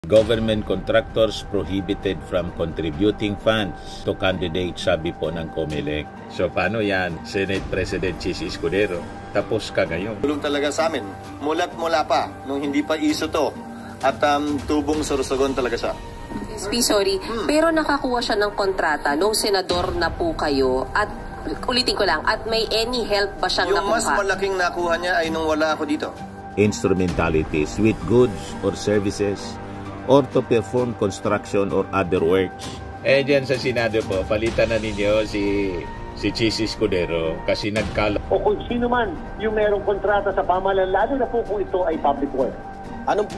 Government contractors prohibited from contributing funds to candidates, sabi po ng COMELEC. So paano yan, Senate President Chis Escudero? Tapos ka ngayon. Tulong talaga sa amin. Mula pa, nung hindi pa iso to. At tubong sorsogon talaga siya. SP, sorry. Pero nakakuha siya ng kontrata nung senador na po kayo at ulitin ko lang, at may any help ba siyang nakuha? Yung mas malaking nakuha niya ay nung wala ako dito. Instrumentalities with goods or services or to perform construction or other works. Dyan sa Senado po, palitan na ninyo si Chis Escudero kasi nagkala. O kung sino man yung merong kontrata sa pamahalaan, lalo na po kung ito ay public work. Anong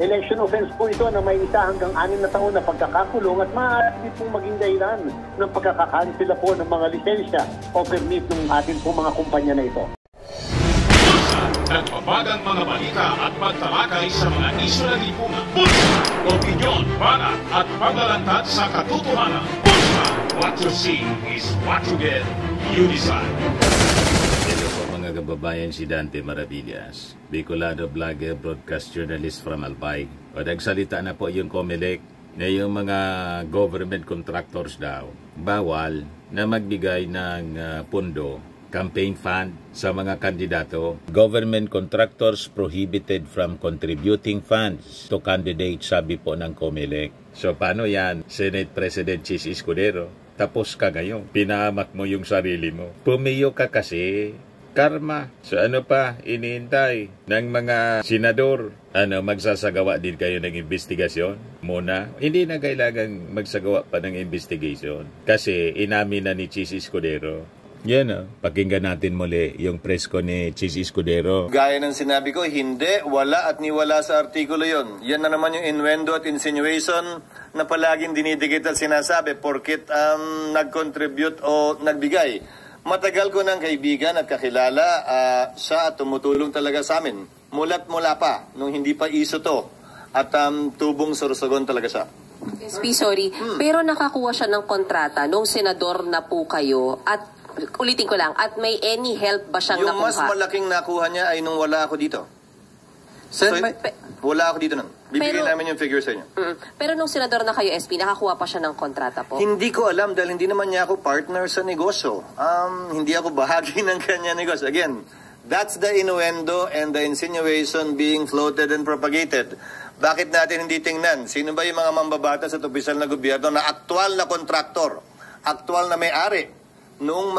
election offense po ito na may 1 hanggang 6 na taon na pagkakakulong at maaari pong maging dahilan ng pagkakakansela po ng mga lisensya o permit ng atin po mga kumpanya na ito. Nagpapagang mga balita at pagtalakay sa mga isyu na lipungan. Bulsa! Opinyon, banat at paglalantad sa katotohanan. Bulsa! What you see is what you get. You decide. Hello po mga kababayan, si Dante Maravillas, Bicolano vlogger, broadcast journalist from Albay. O nagsalita na po yung COMELEC na yung mga government contractors daw bawal na magbigay ng pondo, campaign fund sa mga kandidato. Government contractors prohibited from contributing funds to candidates, sabi po ng COMELEC. So paano yan, Senate President Chis Escudero? Tapos ka ngayon, pinahamak mo yung sarili mo. Pumiyo ka kasi, karma. So ano pa, iniintay ng mga senador? Magsasagawa din kayo ng investigasyon muna? Hindi na kailangan magsagawa pa ng investigation kasi inamin na ni Chis Escudero. Yan pakinggan natin muli yung press ko ni Chis Escudero. Gaya ng sinabi ko, hindi, wala at niwala sa artikulo yon. Yan na naman yung innuendo at insinuation na palaging dinidikit at sinasabi porkit nag-contribute o nagbigay. Matagal ko ng kaibigan at kakilala, siya at tumutulong talaga sa amin. Mula pa, nung hindi pa iso to. At tubong sorsogon talaga siya. SP, sorry. Pero nakakuha siya ng kontrata nung senador na po kayo at ulitin ko lang, at may any help ba siyang yung nakuha? Yung mas malaking nakuha niya ay nung wala ako dito. So, wala ako dito nun. Bibigyan namin yung figure sa inyo. Pero nung senador na kayo, SP, nakakuha pa siya ng kontrata po? Hindi ko alam dahil hindi naman niya ako partner sa negosyo. Hindi ako bahagi ng kanya negosyo. Again, that's the innuendo and the insinuation being floated and propagated. Bakit natin hindi tingnan? Sino ba yung mga mambabatas at opisyal na gobyerno na aktual na kontraktor, aktual na may-ari noong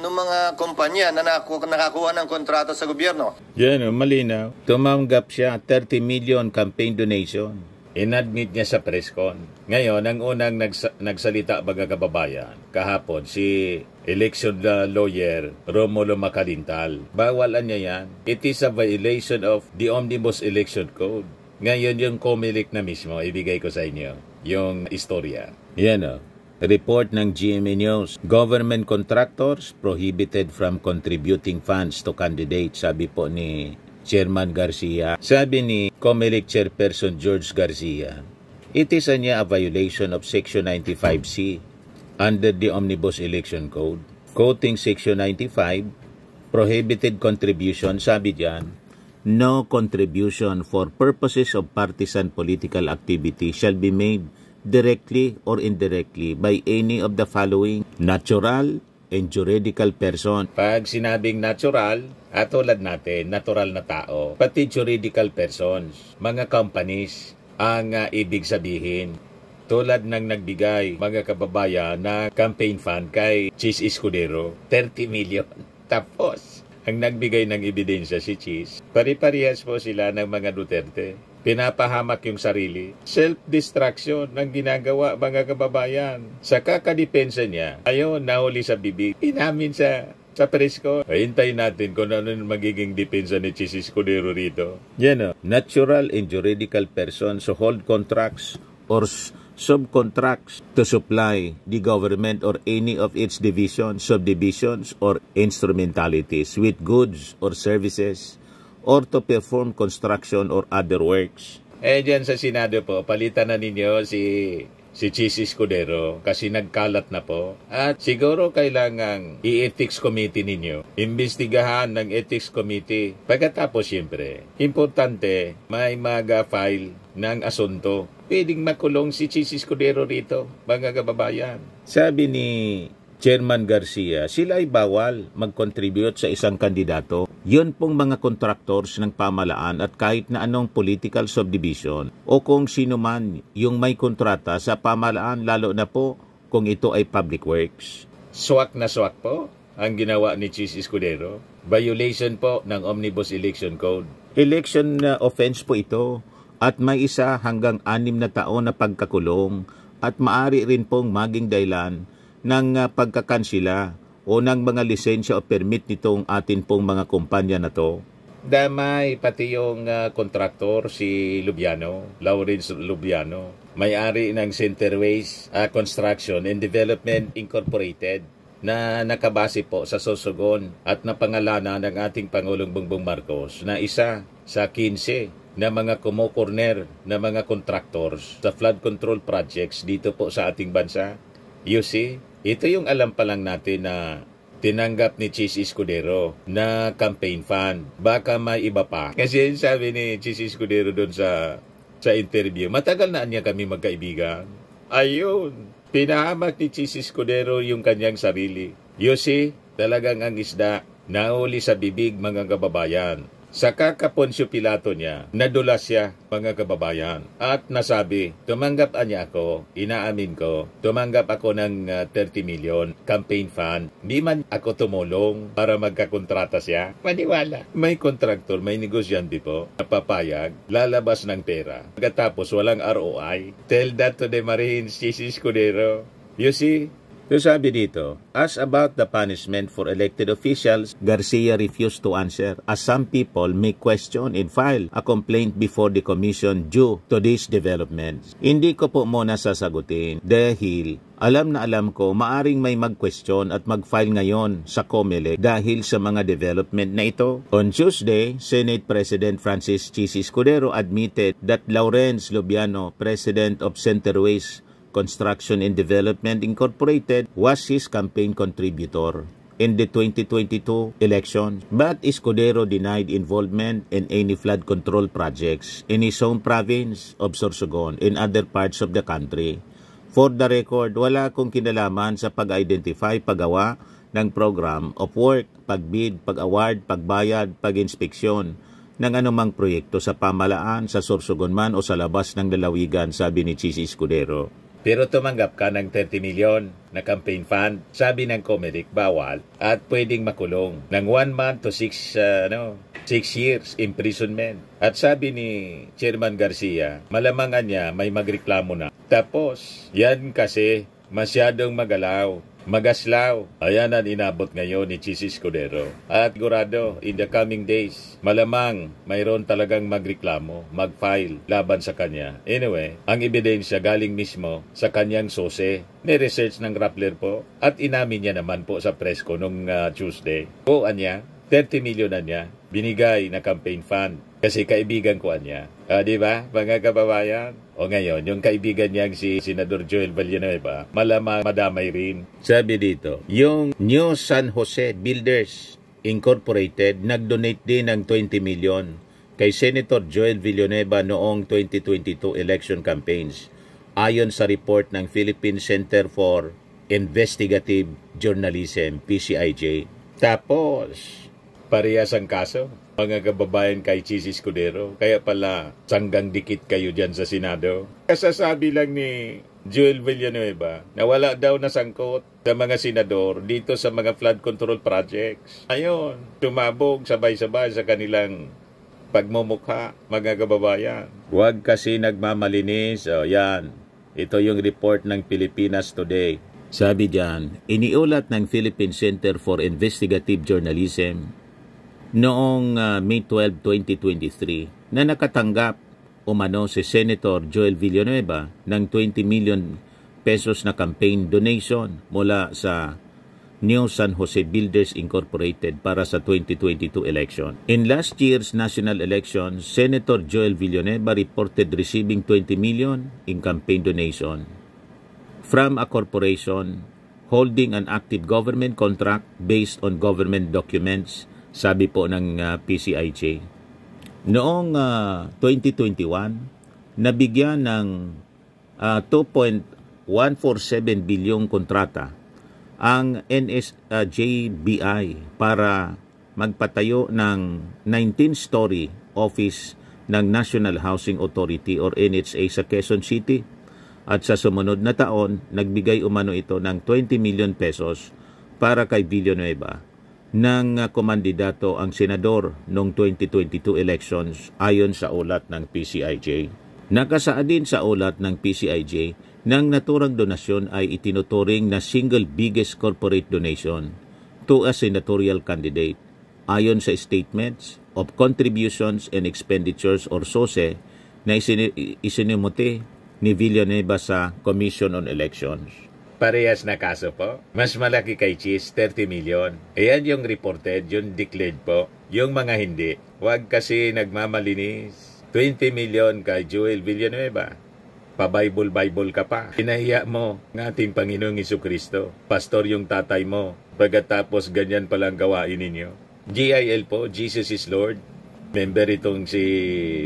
mga kumpanya na nakakuha ng kontrata sa gobyerno? Yan malinaw. Tumanggap siya 30 million campaign donation. Inadmit niya sa presscon. Ngayon, ang unang nagsalita mga kababayan, kahapon, si election lawyer Romulo Macalintal. Bawalan niya yan. It is a violation of the Omnibus Election Code. Ngayon, yung COMELEC na mismo, ibigay ko sa inyo yung istorya. Yan report ng GMA News. Government contractors prohibited from contributing funds to candidates, sabi po ni Chairman Garcia. Sabi ni COMELEC Chairperson George Garcia, it is a violation of Section 95C under the Omnibus Election Code. Quoting Section 95, prohibited contribution, sabi diyan, no contribution for purposes of partisan political activity shall be made directly or indirectly by any of the following natural and juridical person. Pag sinabing natural, tulad natin, natural na tao, pati juridical persons, mga companies, ang ibig sabihin. Tulad ng nagbigay, mga kababayan, na campaign fund kay Chis Escudero, 30 million. Tapos, ang nagbigay ng ebidensya si Chis, pari-parehas po sila ng mga Duterte. Pinapahamak yung sarili. Self-destruction ng ginagawa, mga kababayan. Sa kakadepensa niya, ayun, nahuli sa bibig. Inamin sa presko. Hintayin natin kung ano magiging depensa ni Chis Escudero rito. Yan natural and juridical persons who hold contracts or subcontracts to supply the government or any of its divisions, subdivisions, or instrumentalities with goods or services or to perform construction or other works. Dyan sa Senado po, palitan na ninyo si si Chis Escudero kasi nagkalat na po. At siguro kailangang i-ethics committee ninyo. Imbestigahan ng ethics committee. Pagkatapos siyempre, importante may mag-file ng asunto. Pwedeng makulong si Chis Escudero rito, mga kababayan. Sabi ni Chairman Garcia, sila ay bawal mag-contribute sa isang kandidato. Yun pong mga contractors ng pamalaan at kahit na anong political subdivision o kung sino man yung may kontrata sa pamalaan, lalo na po kung ito ay public works. Swak na swak po ang ginawa ni Chis Escudero. Violation po ng Omnibus Election Code. Election offense po ito at may 1 hanggang 6 na taon na pagkakulong at maaari rin pong maging dahilan ng pagkakansila o ng mga lisensya o permit nitong atin pong mga kumpanya na to. Damay pati yung kontraktor si Lubiano, Lawrence Lubiano, may-ari ng Centerways Construction and Development Incorporated na nakabase po sa Sorsogon at napangalanan ng ating Pangulong Bongbong Marcos na isa sa 15 na mga kumokorner na mga contractors sa flood control projects dito po sa ating bansa. You see, ito yung alam pa lang natin na tinanggap ni Chis Escudero na campaign fund. Baka may iba pa. Kasi sabi ni Chis Escudero doon sa interview, matagal na niya kami magkaibigan. Ayun, pinahamak ni Chis Escudero yung kanyang sarili. You see, talagang ang isda nauli sa bibig, mga kababayan. Sa kakaponsyo Pilato niya, nadulas siya, mga kababayan. At nasabi, tumanggap niya ako, inaamin ko, tumanggap ako ng 30 million campaign fund. Di man ako tumulong para magkakontrata siya. Maniwala. May kontraktor, may negosyante po, napapayag, lalabas ng pera. Pagkatapos walang ROI. Tell that to the Marines, Chis Escudero. You see? So sabi dito, as about the punishment for elected officials, Garcia refused to answer as some people may question and file a complaint before the commission due to these developments. Hindi ko po muna sasagutin dahil alam na alam ko maaring may mag-question at mag-file ngayon sa COMELEC dahil sa mga development na ito. On Tuesday, Senate President Francis Chis Escudero admitted that Lawrence Lubiano, President of Centerways Construction and Development Incorporated, was his campaign contributor in the 2022 elections. But Escudero denied involvement in any flood control projects in his home province of Sorsogon and other parts of the country. For the record, wala akong kinalaman sa pag-identify, paggawa ng program of work, pagbid, pag-award, pagbayad, pag-inspeksyon ng anumang proyekto sa pamalaan, sa Sorsogon man o sa labas ng lalawigan, sabi ni Chis Escudero. Pero tumanggap ka ng 30 million na campaign fund. Sabi ng COMELEC, bawal at pwedeng makulong ng 1 month to 6 years imprisonment. At sabi ni Chairman Garcia, malamangan niya may magreklamo na. Tapos, yan kasi masyadong magaslaw. Ayan ang inabot ngayon ni Chis Escudero. At sigurado, in the coming days, malamang mayroon talagang magreklamo, mag-file laban sa kanya. Anyway, ang ebidensya galing mismo sa kanyang sose. Ni-research ng Rappler po at inamin niya naman po sa press ko nung Tuesday. O anya, 30 million na niya, binigay na campaign fund. Kasi kaibigan ko niya. Di ba, mga kababayan? O ngayon, yung kaibigan niya si Senador Joel Villanueva, malamang madamay rin. Sabi dito, yung New San Jose Builders Incorporated nag-donate din ng 20 million kay Senator Joel Villanueva noong 2022 election campaigns. Ayon sa report ng Philippine Center for Investigative Journalism, PCIJ. Tapos, parehas ang kaso, mga kababayan kay Chis Escudero. Kaya pala, sanggang dikit kayo dyan sa Senado. Kasasabi lang ni Joel Villanueva na wala daw nasangkot sa mga senador dito sa mga flood control projects. Ayun, tumabog sabay-sabay sa kanilang pagmumukha, mga kababayan. Huwag kasi nagmamalinis. O yan, ito yung report ng Pilipinas Today. Sabi diyan, iniulat ng Philippine Center for Investigative Journalism noong May 12, 2023 na nakatanggap umano si Senator Joel Villanueva ng 20 million pesos na campaign donation mula sa New San Jose Builders Incorporated para sa 2022 election. In last year's national elections, Senator Joel Villanueva reported receiving 20 million in campaign donation from a corporation holding an active government contract based on government documents, sabi po ng PCIJ. Noong 2021, nabigyan ng 2.147 bilyong kontrata ang NSJBI para magpatayo ng 19-story office ng National Housing Authority or NHA sa Quezon City. At sa sumunod na taon, nagbigay umano ito ng 20 million pesos para kay Villanueva ng kumandidato ang senador noong 2022 elections ayon sa ulat ng PCIJ. Nakasaad din sa ulat ng PCIJ ng naturang donasyon ay itinuturing na single biggest corporate donation to a senatorial candidate ayon sa statements of contributions and expenditures or SOSE na isinimuti ni Villanueva sa Commission on Elections. Parehas na kaso po. Mas malaki kay Cheese, 30 million. Ayan yung reported, yung declared po. Yung mga hindi, wag kasi nagmamalinis. 20 million kay Joel Villanueva. Pa-Bible ka pa. Pinahiya mo ng ating Panginoong Jesucristo. Pastor yung tatay mo. Pagkatapos ganyan palang gawain ninyo. GIL po, Jesus is Lord. Member itong si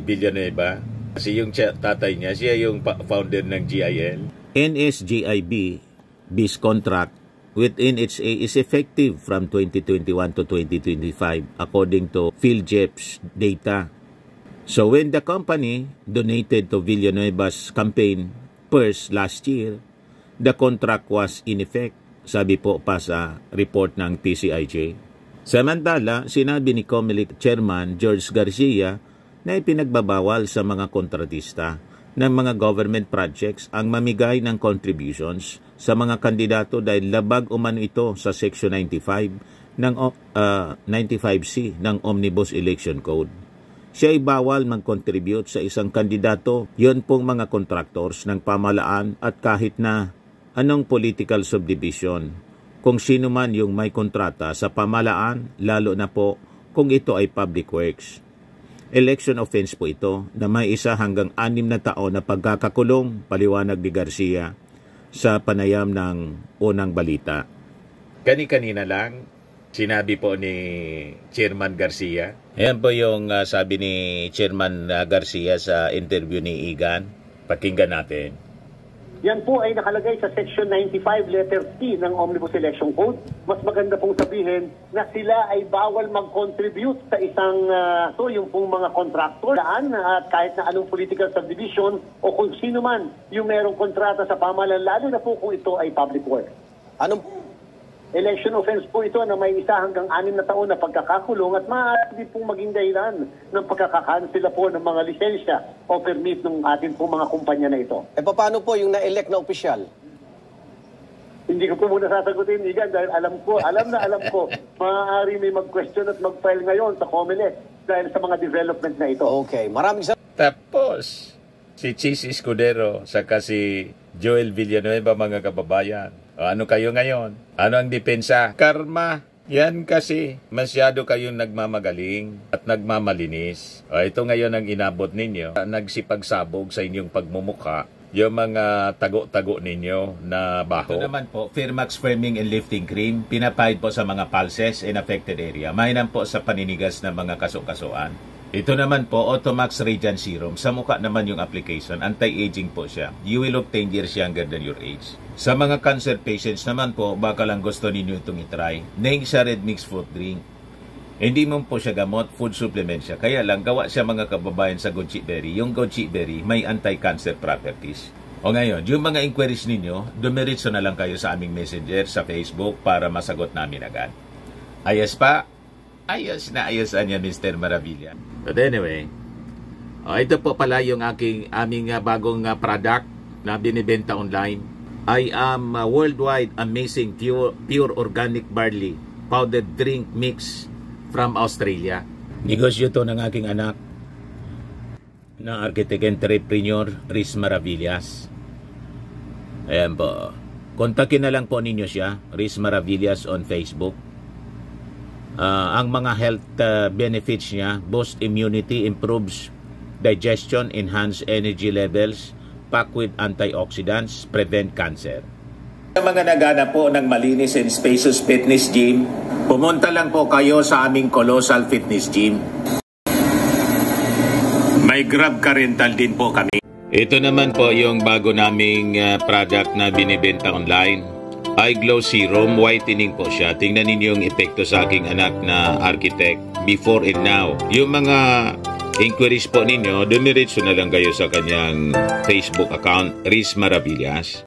Villanueva. Kasi yung tatay niya, siya yung founder ng GIL. NSGIB, BIS contract with NHA is effective from 2021 to 2025 according to PhilJEP's data. So when the company donated to Villanueva's campaign purse last year, the contract was in effect, sabi po pa sa report ng PCIJ. Samantala, sinabi ni COMELEC Chairman George Garcia na ipinagbabawal sa mga kontratista ng mga government projects ang mamigay ng contributions sa mga kandidato dahil labag umano ito sa Section 95 ng 95C ng Omnibus Election Code. Siya ay bawal mag-contribute sa isang kandidato, yon pong mga contractors ng pamahalaan at kahit na anong political subdivision, kung sino man yung may kontrata sa pamahalaan, lalo na po kung ito ay public works. Election offense po ito na may 1 hanggang 6 na taon na pagkakakulong, paliwanag ni Garcia sa panayam ng unang balita. Kani-kanina lang, sinabi po ni Chairman Garcia. Ayan po yung sabi ni Chairman Garcia sa interview ni Igan. Pakinggan natin. Yan po ay nakalagay sa Section 95 letter C ng Omnibus Election Code. Mas maganda pong sabihin na sila ay bawal mag-contribute sa isang yung pong mga contractor at kahit na anong political subdivision o kung sino man yung merong kontrata sa pamahalaan, lalo na po kung ito ay public work. Anong election offense po ito na may 1 hanggang 6 na taon na pagkakakulong at maaari pong maging dahilan ng pagkakakansela po ng mga lisensya o permit ng ating pong mga kumpanya na ito. Paano po yung na-elect na opisyal? Hindi ko po muna sasagutin, Igan, dahil alam ko, maaari may mag-question at mag-file ngayon sa COMELEC dahil sa mga development na ito. Okay, maraming salamat. Tapos, si Cheese Escudero, saka si Joel Villanueva, mga kababayan. Ano kayo ngayon? Ano ang depensa? Karma. Yan kasi, masyado kayong nagmamagaling at nagmamalinis. Ito ngayon ang inabot ninyo. Nagsipagsabog sa inyong pagmumukha yung mga tago-tago ninyo na baho. Ito naman po, Firmax Firming and Lifting Cream. Pinapahid po sa mga pulses in affected area. Mainam po sa paninigas ng mga kaso-kasuan. Ito naman po, Automax Radiant Serum. Sa mukha naman yung application. Anti-aging po siya. You will look 10 years younger than your age. Sa mga cancer patients naman po, baka lang gusto ninyo itong itry. Neng sa Red Mix Fruit Drink. Hindi mo po siya gamot, food supplement siya. Kaya lang, gawa siya mga kababayan sa goji berry. Yung goji berry, may anti-cancer properties. O ngayon, yung mga inquiries ninyo, dumiritso na lang kayo sa aming messenger sa Facebook para masagot namin agad. Ayos pa? Ayos na ayos niya, Mr. Maravilla. But anyway, ito po pala yung aming bagong product na binibenta online. I am worldwide amazing pure organic barley powdered drink mix from Australia. Negosyo to ng aking anak na architect entrepreneur Riz Maravillas. Ayan po. Kontakin na lang po ninyo siya, Riz Maravillas on Facebook. Ang mga health benefits niya, boost immunity, improves digestion, enhance energy levels, packed with antioxidants, prevent cancer. Sa mga naghanap po ng malinis and spacious fitness gym, pumunta lang po kayo sa aming Colossal Fitness Gym. May Grab car rental din po kami. Ito naman po yung bago naming product na binibenta online. iGlow Serum, whitening po siya. Tingnan ninyo yung epekto sa aking anak na architect before and now. Yung mga inquiries po ninyo, dumiretso na lang kayo sa kanyang Facebook account, Riz Maravillas.